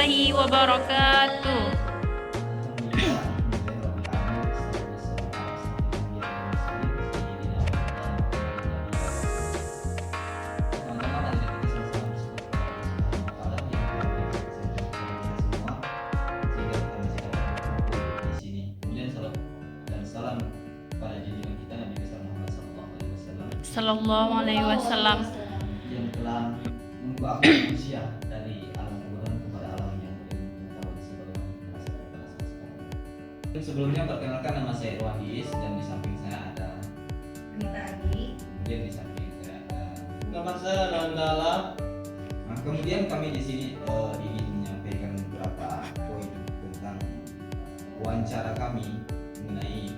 warahmatullahi wabarakatuh. Sallallahu alaihi wasallam yang telah mengubah manusia dari alam kebodohan kepada alam yang mengetahui sebagaimana. Sebelumnya perkenalkan, nama saya Wahis dan di samping saya ada Anita Adi. Kemudian di samping saya ada nama saya Nandala. Nah, kemudian kami di sini ingin menyampaikan beberapa poin tentang wawancara kami mengenai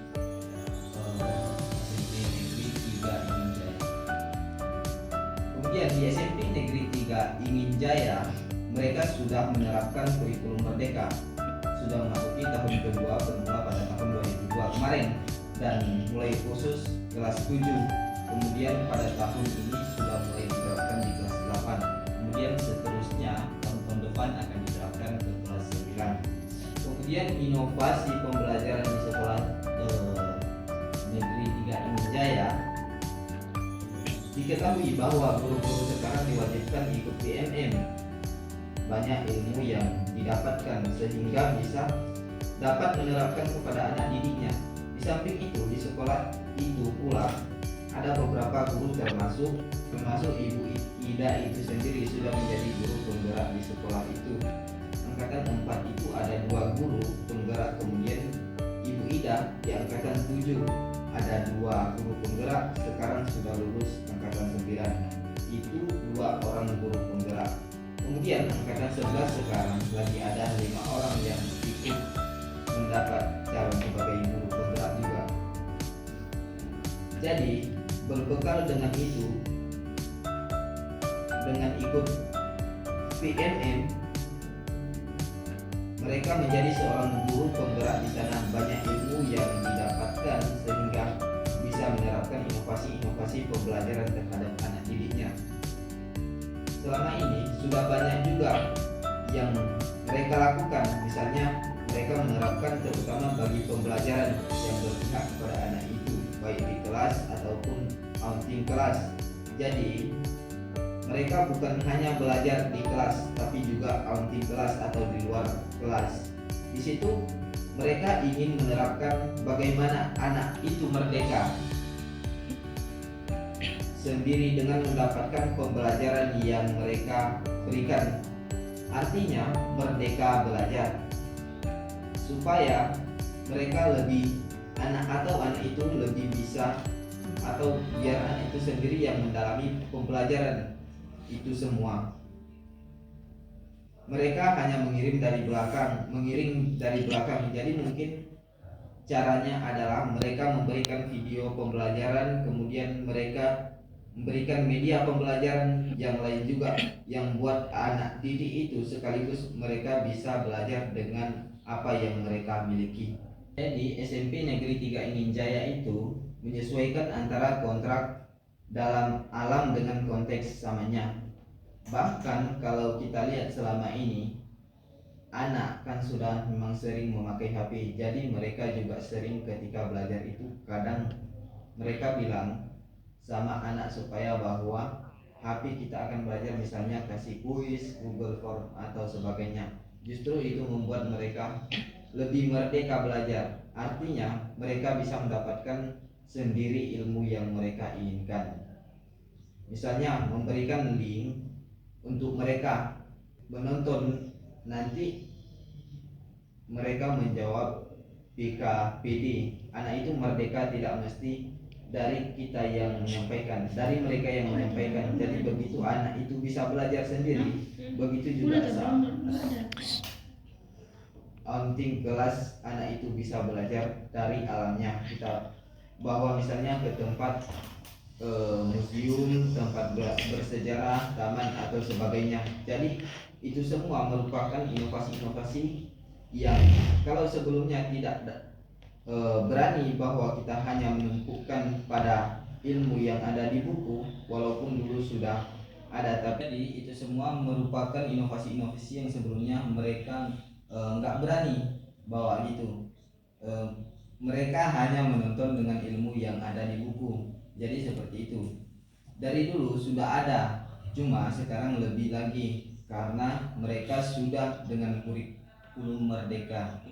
Kemudian di SMP Negeri 3 Ingin Jaya, mereka sudah menerapkan kurikulum merdeka, sudah memasuki tahun kedua bermula pada tahun 2002 kemarin dan mulai khusus kelas 7. Kemudian pada tahun ini sudah mulai diterapkan di kelas 8. Kemudian seterusnya tahun depan akan diterapkan ke kelas 9. Kemudian inovasi pembelajaran di sekolah Negeri 3 Ingin Jaya, diketahui bahwa guru-guru sekarang diwajibkan ikut PMM. Banyak ilmu yang didapatkan sehingga bisa dapat menerapkan kepada anak didiknya. Di samping itu, di sekolah itu pula ada beberapa guru termasuk Ibu Ida itu sendiri sudah menjadi guru penggerak di sekolah itu. Angkatan 4 itu ada 2 guru penggerak, kemudian Ibu Ida di angkatan 7 ada 2 guru penggerak, sekarang sudah lulus angkatan 9, itu 2 orang guru penggerak. Kemudian angkatan 11 sekarang lagi ada 5 orang yang ikut mendapat calon sebagai guru penggerak juga. Jadi berbekal dengan itu, dengan ikut PMM, mereka menjadi seorang guru penggerak di sana. Banyak ilmu yang didapatkan sehingga bisa menerapkan inovasi-inovasi pembelajaran terhadap anak didiknya. Selama ini sudah banyak juga yang mereka lakukan, misalnya mereka menerapkan terutama bagi pembelajaran yang berpihak kepada anak itu, baik di kelas ataupun outing kelas. Jadi mereka bukan hanya belajar di kelas, tapi juga outing kelas atau di luar kelas. Di situ mereka ingin menerapkan bagaimana anak itu merdeka sendiri dengan mendapatkan pembelajaran yang mereka berikan. Artinya merdeka belajar, supaya mereka anak itu lebih bisa, atau biar anak itu sendiri yang mendalami pembelajaran itu semua. Mereka hanya mengiring dari belakang. Jadi mungkin caranya adalah mereka memberikan video pembelajaran, kemudian mereka memberikan media pembelajaran yang lain juga yang buat anak didik itu sekaligus mereka bisa belajar dengan apa yang mereka miliki. Jadi SMP Negeri 3 Ingin Jaya itu menyesuaikan antara kontrak dalam alam dengan konteks samanya. Bahkan kalau kita lihat selama ini, anak kan sudah memang sering memakai HP, jadi mereka juga sering ketika belajar itu kadang mereka bilang sama anak supaya bahwa HP kita akan belajar, misalnya kasih kuis, Google Form atau sebagainya. Justru itu membuat mereka lebih merdeka belajar. Artinya mereka bisa mendapatkan sendiri ilmu yang mereka inginkan. Misalnya memberikan link untuk mereka menonton, nanti mereka menjawab PKPD. Anak itu merdeka tidak mesti dari kita yang menyampaikan, dari mereka yang menyampaikan. Jadi begitu anak itu bisa belajar sendiri, begitu juga saat outing kelas anak itu bisa belajar dari alamnya. Kita bawa misalnya ke tempat museum, tempat bersejarah, taman atau sebagainya. Jadi itu semua merupakan inovasi-inovasi yang kalau sebelumnya tidak berani bahwa kita hanya menumpukan pada ilmu yang ada di buku, walaupun dulu sudah ada, tapi jadi itu semua merupakan inovasi-inovasi yang sebelumnya mereka nggak berani bawa gitu. Eh, Mereka hanya menonton dengan ilmu yang ada di buku. Jadi seperti itu. Dari dulu sudah ada, cuma sekarang lebih lagi karena mereka sudah dengan kurikulum merdeka.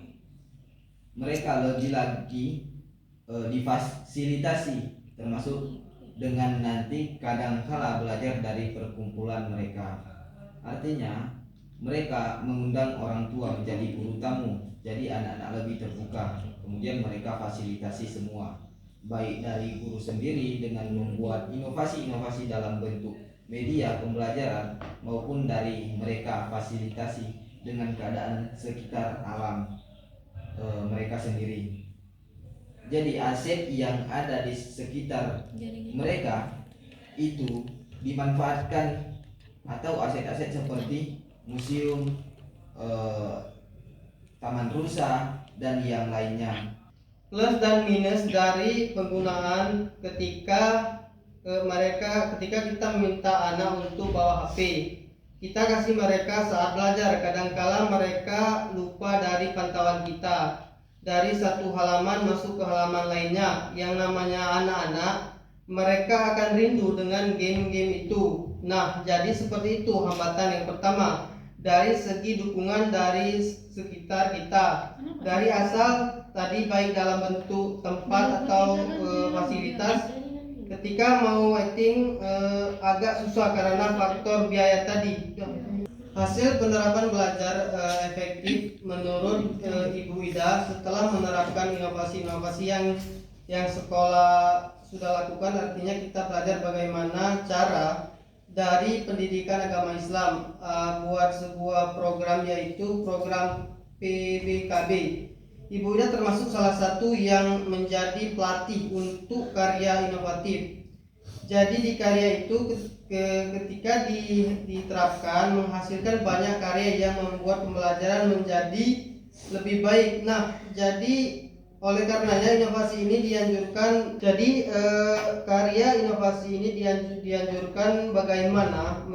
Mereka lebih lagi difasilitasi, termasuk dengan nanti kadangkala belajar dari perkumpulan mereka. Artinya mereka mengundang orang tua menjadi guru tamu, jadi anak-anak lebih terbuka. Kemudian mereka fasilitasi semua, baik dari guru sendiri dengan membuat inovasi-inovasi dalam bentuk media pembelajaran, maupun dari mereka fasilitasi dengan keadaan sekitar alam mereka sendiri. Jadi aset yang ada di sekitar mereka itu dimanfaatkan, atau aset-aset seperti museum, taman rusa, dan yang lainnya. Plus dan minus dari penggunaan ketika ketika kita meminta anak untuk bawa HP. Kita kasih mereka saat belajar, kadangkala mereka lupa dari pantauan kita. Dari satu halaman masuk ke halaman lainnya. Yang namanya anak-anak, mereka akan rindu dengan game-game itu. Nah, jadi seperti itu hambatan yang pertama. Dari segi dukungan dari sekitar kita. Dari asal tadi baik dalam bentuk tempat atau fasilitas. Ketika mau acting agak susah karena faktor biaya tadi. Hasil penerapan belajar efektif menurut Ibu Ida setelah menerapkan inovasi-inovasi yang sekolah sudah lakukan, artinya kita belajar bagaimana cara dari pendidikan agama Islam buat sebuah program, yaitu program PBKB. Ibu Ida termasuk salah satu yang menjadi pelatih untuk karya inovatif. Jadi di karya itu ketika diterapkan menghasilkan banyak karya yang membuat pembelajaran menjadi lebih baik. Nah, jadi oleh karenanya inovasi ini dianjurkan. Jadi karya inovasi ini dianjurkan bagaimana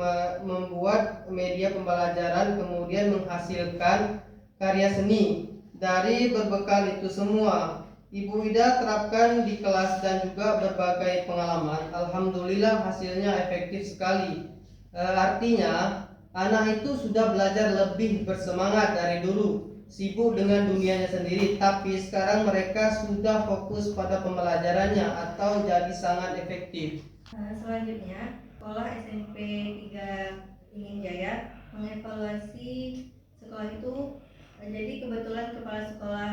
membuat media pembelajaran kemudian menghasilkan karya seni. Dari berbekal itu semua, Ibu Ida terapkan di kelas dan juga berbagai pengalaman. Alhamdulillah hasilnya efektif sekali. Artinya anak itu sudah belajar lebih bersemangat dari dulu, sibuk dengan dunianya sendiri, tapi sekarang mereka sudah fokus pada pembelajarannya atau jadi sangat efektif. Selanjutnya, sekolah SMP 3 Ingin Jaya mengevaluasi sekolah itu. Jadi kebetulan kepala sekolah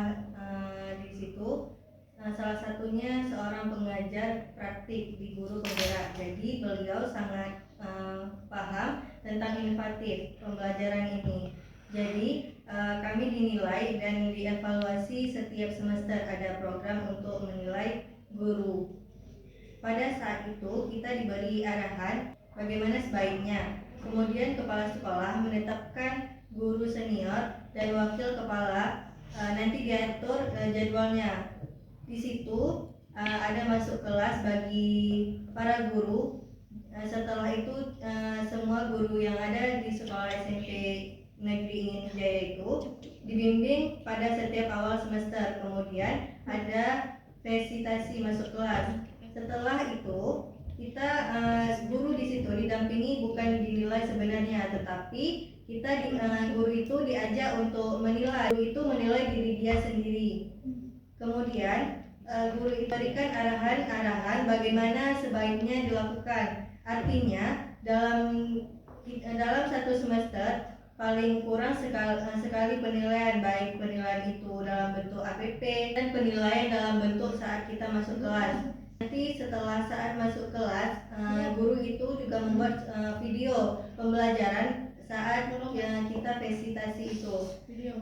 di situ salah satunya seorang pengajar praktik di guru penggerak. Jadi beliau sangat paham tentang inovatif pembelajaran ini. Jadi kami dinilai dan dievaluasi setiap semester, ada program untuk menilai guru. Pada saat itu kita diberi arahan bagaimana sebaiknya. Kemudian kepala sekolah menetapkan guru senior dan wakil kepala, nanti diatur jadwalnya. Di situ ada masuk kelas bagi para guru. Setelah itu semua guru yang ada di sekolah SMP Negeri Ingin Jaya itu dibimbing pada setiap awal semester. Kemudian ada presentasi masuk kelas. Setelah itu kita guru di situ didampingi, bukan dinilai sebenarnya, tetapi kita guru itu diajak untuk menilai. Guru itu menilai diri dia sendiri. Kemudian guru itu berikan arahan-arahan bagaimana sebaiknya dilakukan. Artinya dalam satu semester paling kurang sekali penilaian, baik penilaian itu dalam bentuk APP dan penilaian dalam bentuk saat kita masuk kelas. Nanti setelah saat masuk kelas, guru itu juga membuat video pembelajaran saat kita presentasi itu.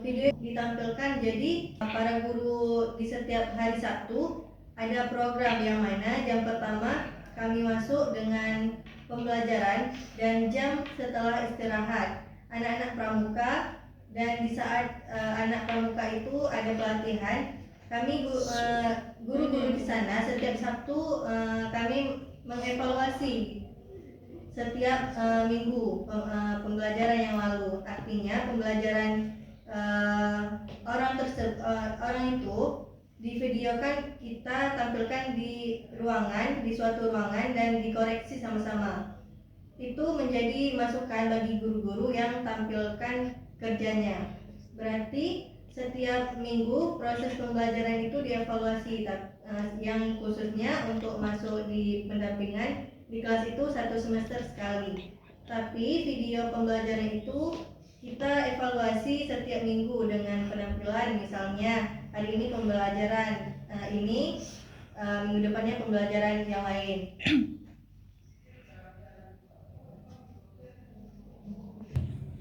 Video ditampilkan, jadi para guru di setiap hari Sabtu ada program yang mana jam pertama kami masuk dengan pembelajaran dan jam setelah istirahat anak-anak pramuka, dan di saat anak pramuka itu ada pelatihan. Kami guru-guru di sana setiap Sabtu kami mengevaluasi setiap minggu pembelajaran yang lalu. Artinya pembelajaran orang itu divideokan, kita tampilkan di ruangan, di suatu ruangan, dan dikoreksi sama-sama. Itu menjadi masukan bagi guru-guru yang tampilkan kerjanya. Berarti setiap minggu proses pembelajaran itu dievaluasi, yang khususnya untuk masuk di pendampingan di kelas itu 1 semester sekali. Tapi video pembelajaran itu kita evaluasi setiap minggu dengan penampilan, misalnya hari ini pembelajaran ini, minggu depannya pembelajaran yang lain.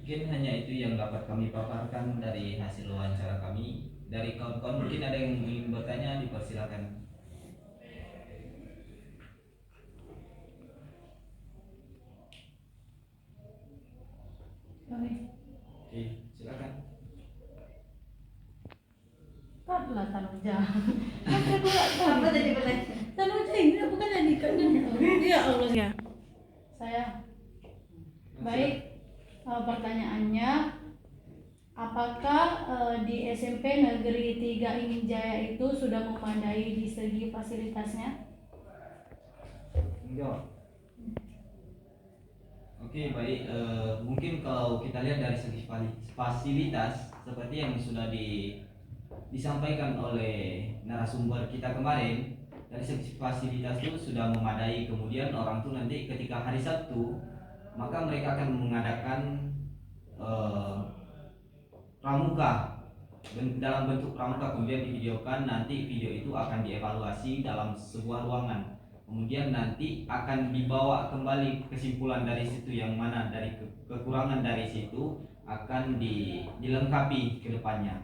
Mungkin hanya itu yang dapat kami paparkan dari hasil wawancara kami. Dari kawan-kawan mungkin ada yang ingin bertanya, dipersilakan. Oke, silakan. Lah Tanuja. Apa tadi pertanyaan? Tanuja ini bukan jadi kan? Ya Allah ya. Saya. Baik. Pertanyaannya, apakah di SMP Negeri 3 Ingin Jaya itu sudah memadai di segi fasilitasnya? Enggak. Oke, baik. Mungkin kalau kita lihat dari segi fasilitas seperti yang sudah disampaikan oleh narasumber kita kemarin, dari segi fasilitas itu sudah memadai. Kemudian orang tuh nanti ketika hari Sabtu, maka mereka akan mengadakan pramuka dalam bentuk pramuka, kemudian divideokan. Nanti video itu akan dievaluasi dalam sebuah ruangan, kemudian nanti akan dibawa kembali kesimpulan dari situ, yang mana dari kekurangan dari situ akan dilengkapi ke depannya.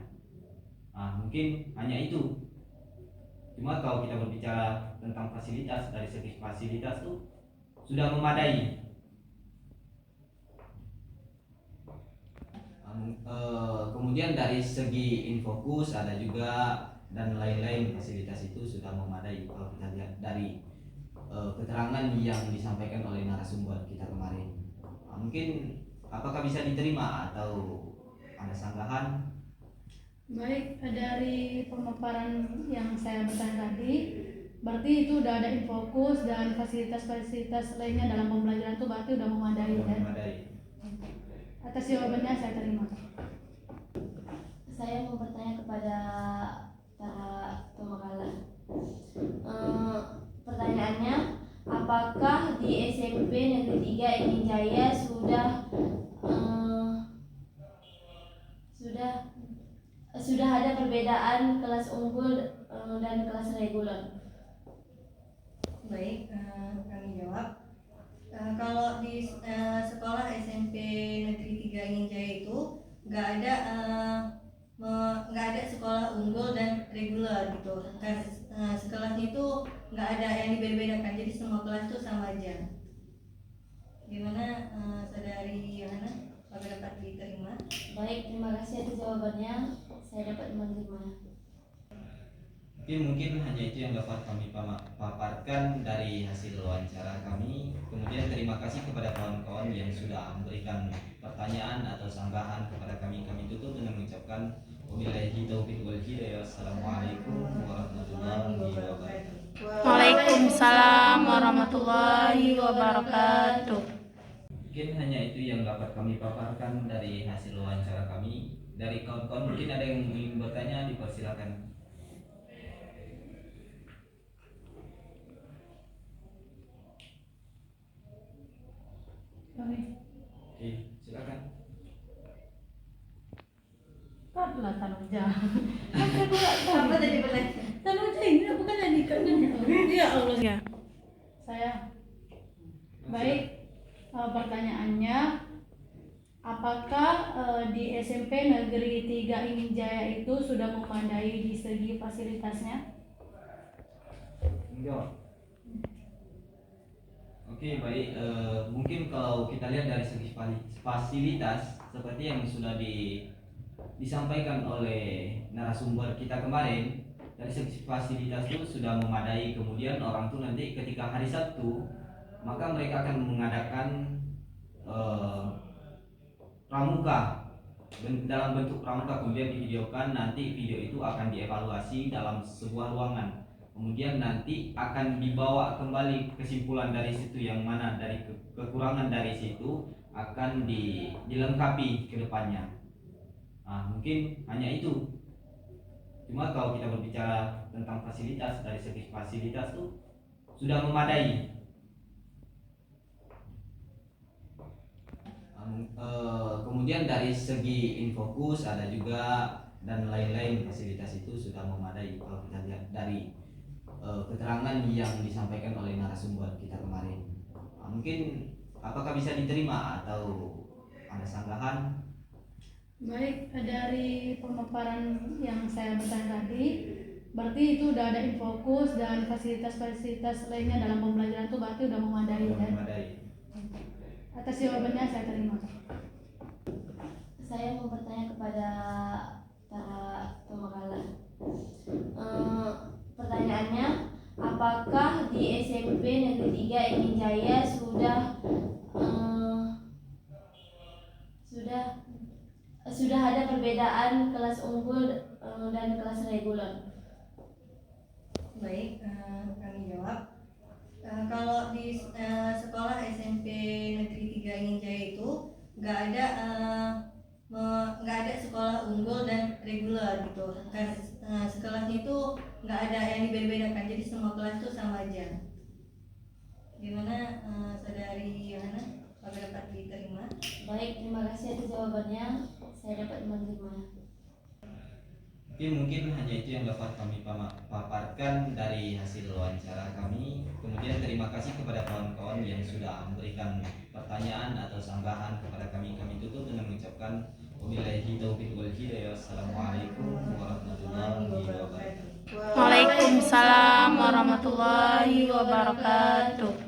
Nah, mungkin hanya itu. Cuma kalau kita berbicara tentang fasilitas, dari segi fasilitas itu sudah memadai. Kemudian dari segi infokus ada juga, dan lain-lain fasilitas itu sudah memadai kalau kita lihat dari keterangan yang disampaikan oleh narasumber kita kemarin. Mungkin apakah bisa diterima atau ada sanggahan? Baik, dari pemaparan yang saya bertanya tadi, berarti itu udah ada infokus dan fasilitas-fasilitas lainnya dalam pembelajaran itu berarti udah memadai Sudah ya? memadai. Atas jawabannya saya terima. Saya mau bertanya kepada para pemakalan. Pertanyaannya, apakah di SMP Negeri 3 Ingin Jaya sudah ada perbedaan kelas unggul dan kelas reguler? Baik, kami jawab. Kalau di sekolah SMP Negeri 3 Ingin Jaya itu nggak ada sekolah unggul dan reguler gitu. Sekolahnya itu nggak ada yang dibeda-bedakan, jadi semua kelas itu sama aja. Gimana saudari Yohana, apakah dapat diterima? Baik, terima kasih atas jawabannya. Saya dapat menerima. Mungkin hanya itu yang dapat kami paparkan dari hasil wawancara kami. Kemudian terima kasih kepada kawan-kawan yang sudah memberikan pertanyaan atau sanggahan kepada kami. Kami tutup dengan mengucapkan wabillahi taufiq wal hidayah. Assalamualaikum warahmatullahi wabarakatuh. Waalaikumsalam warahmatullahi wabarakatuh. Mungkin hanya itu yang dapat kami paparkan dari hasil wawancara kami. Dari kawan-kawan mungkin ada yang ingin bertanya, dipersilakan. Oke, silakan. Lah Tanuja. Apa tadi pertanyaan? Tanuja ini bukan jadi kan? Ya Allah ya. Saya. Baik, pertanyaannya, apakah di SMP Negeri 3 Ingin Jaya itu sudah memadai di segi fasilitasnya? Enggak. Oke, baik. Mungkin kalau kita lihat dari segi fasilitas seperti yang sudah disampaikan oleh narasumber kita kemarin, dari segi fasilitas itu sudah memadai. Kemudian orang tuh nanti ketika hari Sabtu, maka mereka akan mengadakan pramuka dalam bentuk pramuka, kemudian divideokan. Nanti video itu akan dievaluasi dalam sebuah ruangan, kemudian nanti akan dibawa kembali kesimpulan dari situ, yang mana dari kekurangan dari situ akan dilengkapi ke depannya. Nah, mungkin hanya itu. Cuma kalau kita berbicara tentang fasilitas, dari segi fasilitas tuh sudah memadai. Kemudian dari segi infokus ada juga, dan lain-lain fasilitas itu sudah memadai kalau kita lihat dari keterangan yang disampaikan oleh narasumber kita kemarin. Mungkin apakah bisa diterima atau ada sanggahan? Baik, dari pemaparan yang saya berikan tadi, berarti itu udah ada infokus dan fasilitas-fasilitas lainnya dalam pembelajaran itu berarti udah memadai Sudah kan? memadai. Atas jawabannya saya terima. Saya mau bertanya kepada para pemakalan. Pertanyaannya, apakah di SMP Negeri 3 Ingin Jaya sudah ada perbedaan kelas unggul dan kelas reguler? Baik, kami jawab. Kalau di sekolah SMP Negeri 3 Ingin Jaya itu nggak ada sekolah unggul dan reguler gitu. Kan sekolahnya itu nggak ada yang dibeda-bedakan, jadi semua kelas itu sama aja. Gimana saudari Yohana? Apakah dapat diterima? Baik, terima kasih atas jawabannya. Saya dapat menerima. Mungkin hanya itu yang dapat kami paparkan dari hasil wawancara kami. Kemudian terima kasih kepada kawan-kawan yang sudah memberikan pertanyaan atau sanggahan kepada kami. Kami tutup dengan mengucapkan wabillahi taufiq wal hidayah. Wassalamualaikum warahmatullahi wabarakatuh. Waalaikumsalam warahmatullahi wabarakatuh.